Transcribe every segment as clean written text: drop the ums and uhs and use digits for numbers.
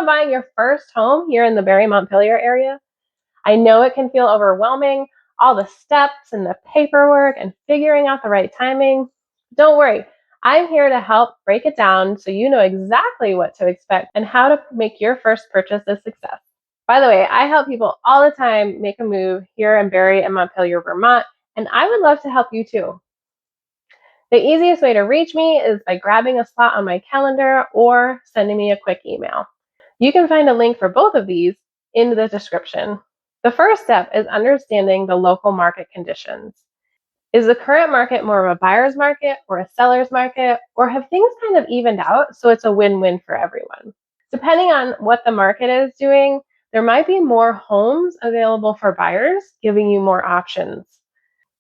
about buying your first home here in the Barre Montpelier area? I know it can feel overwhelming, all the steps and the paperwork and figuring out the right timing. Don't worry, I'm here to help break it down so you know exactly what to expect and how to make your first purchase a success. By the way, I help people all the time make a move here in Barre and Montpelier, Vermont, and I would love to help you too. The easiest way to reach me is by grabbing a slot on my calendar or sending me a quick email. You can find a link for both of these in the description. The first step is understanding the local market conditions. Is the current market more of a buyer's market or a seller's market, or have things kind of evened out so it's a win-win for everyone? Depending on what the market is doing, there might be more homes available for buyers, giving you more options.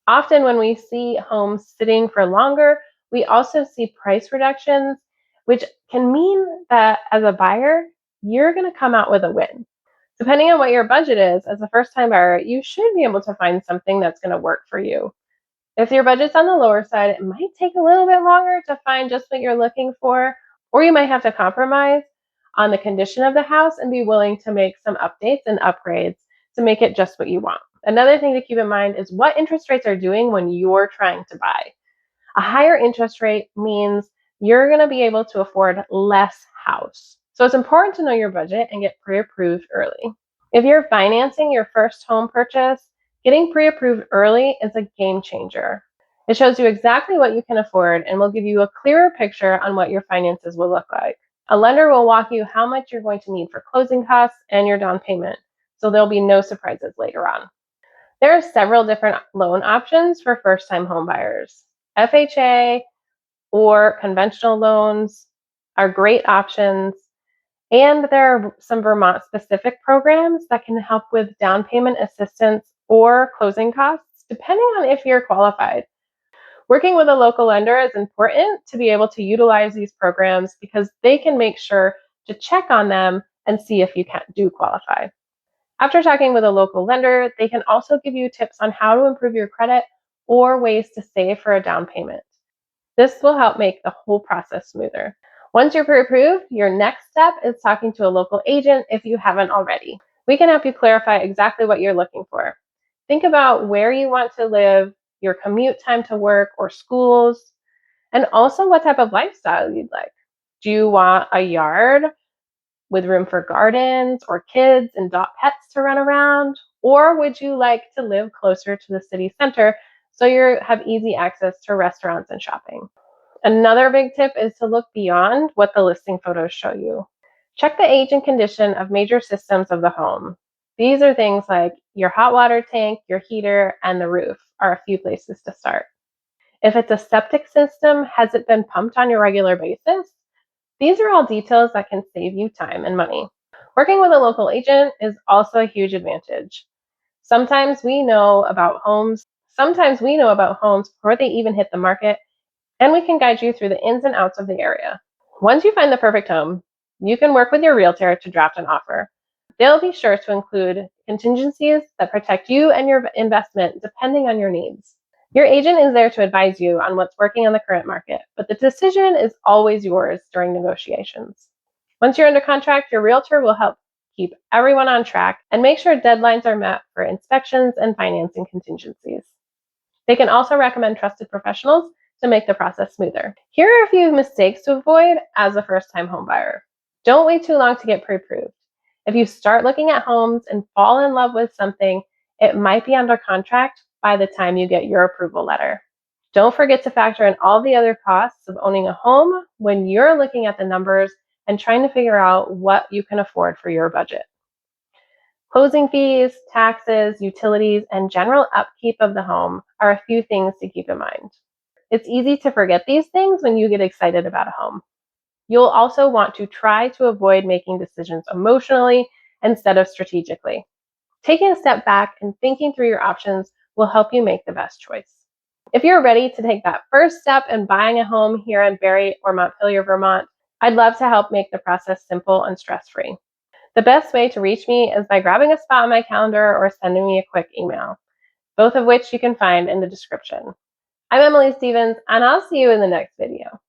Often when we see homes sitting for longer, we also see price reductions, which can mean that as a buyer, you're going to come out with a win. Depending on what your budget is, as a first-time buyer, you should be able to find something that's going to work for you. If your budget's on the lower side, it might take a little bit longer to find just what you're looking for, or you might have to compromise on the condition of the house and be willing to make some updates and upgrades to make it just what you want. Another thing to keep in mind is what interest rates are doing when you're trying to buy. A higher interest rate means you're going to be able to afford less house. So it's important to know your budget and get pre-approved early. If you're financing your first home purchase, getting pre-approved early is a game changer. It shows you exactly what you can afford and will give you a clearer picture on what your finances will look like. A lender will walk you how much you're going to need for closing costs and your down payment, so there'll be no surprises later on. There are several different loan options for first-time home buyers. FHA or conventional loans are great options, and there are some Vermont-specific programs that can help with down payment assistance or closing costs, depending on if you're qualified. Working with a local lender is important to be able to utilize these programs because they can make sure to check on them and see if you do qualify. After talking with a local lender, they can also give you tips on how to improve your credit or ways to save for a down payment. This will help make the whole process smoother. Once you're pre-approved, your next step is talking to a local agent if you haven't already. We can help you clarify exactly what you're looking for. Think about where you want to live, your commute time to work or schools, and also what type of lifestyle you'd like. Do you want a yard with room for gardens or kids and pets to run around? Or would you like to live closer to the city center so you have easy access to restaurants and shopping? Another big tip is to look beyond what the listing photos show you. Check the age and condition of major systems of the home. These are things like your hot water tank, your heater, and the roof are a few places to start. If it's a septic system, has it been pumped on a regular basis? These are all details that can save you time and money. Working with a local agent is also a huge advantage. Sometimes we know about homes before they even hit the market, and we can guide you through the ins and outs of the area. Once you find the perfect home, you can work with your realtor to draft an offer. They'll be sure to include contingencies that protect you and your investment depending on your needs. Your agent is there to advise you on what's working on the current market, but the decision is always yours during negotiations. Once you're under contract, your realtor will help keep everyone on track and make sure deadlines are met for inspections and financing contingencies. They can also recommend trusted professionals to make the process smoother. Here are a few mistakes to avoid as a first-time homebuyer. Don't wait too long to get pre-approved. If you start looking at homes and fall in love with something, it might be under contract by the time you get your approval letter. Don't forget to factor in all the other costs of owning a home when you're looking at the numbers and trying to figure out what you can afford for your budget. Closing fees, taxes, utilities, and general upkeep of the home are a few things to keep in mind. It's easy to forget these things when you get excited about a home. You'll also want to try to avoid making decisions emotionally instead of strategically. Taking a step back and thinking through your options will help you make the best choice. If you're ready to take that first step in buying a home here in Barre or Montpelier, Vermont, I'd love to help make the process simple and stress-free. The best way to reach me is by grabbing a spot on my calendar or sending me a quick email, both of which you can find in the description. I'm Emily Stevens, and I'll see you in the next video.